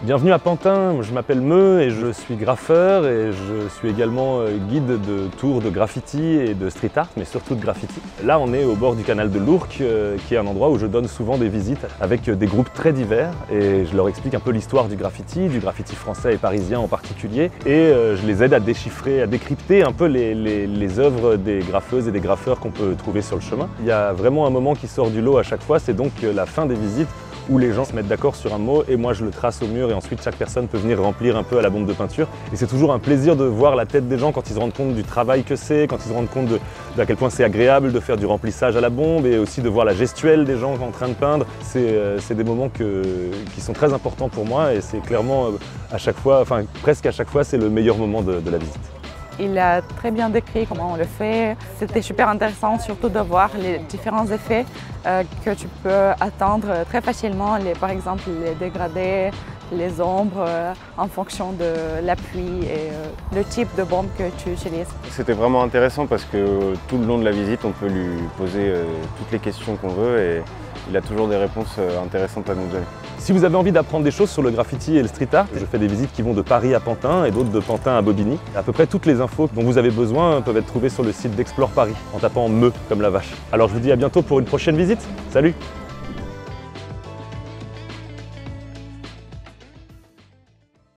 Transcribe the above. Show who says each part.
Speaker 1: Bienvenue à Pantin, je m'appelle Meu et je suis graffeur et je suis également guide de tours de graffiti et de street art, mais surtout de graffiti. Là on est au bord du canal de l'Ourcq, qui est un endroit où je donne souvent des visites avec des groupes très divers et je leur explique un peu l'histoire du graffiti français et parisien en particulier, et je les aide à déchiffrer, à décrypter un peu les œuvres des graffeuses et des graffeurs qu'on peut trouver sur le chemin. Il y a vraiment un moment qui sort du lot à chaque fois, c'est donc la fin des visites, où les gens se mettent d'accord sur un mot et moi je le trace au mur et ensuite chaque personne peut venir remplir un peu à la bombe de peinture. Et c'est toujours un plaisir de voir la tête des gens quand ils se rendent compte du travail que c'est, quand ils se rendent compte à quel point c'est agréable de faire du remplissage à la bombe et aussi de voir la gestuelle des gens en train de peindre. C'est des moments qui sont très importants pour moi et c'est clairement à chaque fois, enfin presque à chaque fois, c'est le meilleur moment de la visite.
Speaker 2: Il a très bien décrit comment on le fait. C'était super intéressant surtout de voir les différents effets que tu peux atteindre très facilement, par exemple les dégradés, les ombres en fonction de l'appui et le type de bombe que tu utilises.
Speaker 3: C'était vraiment intéressant parce que tout le long de la visite, on peut lui poser toutes les questions qu'on veut et il a toujours des réponses intéressantes à nous donner.
Speaker 1: Si vous avez envie d'apprendre des choses sur le graffiti et le street art, je fais des visites qui vont de Paris à Pantin et d'autres de Pantin à Bobigny. À peu près toutes les infos dont vous avez besoin peuvent être trouvées sur le site d'Explore Paris en tapant Meu comme la vache. Alors je vous dis à bientôt pour une prochaine visite. Salut!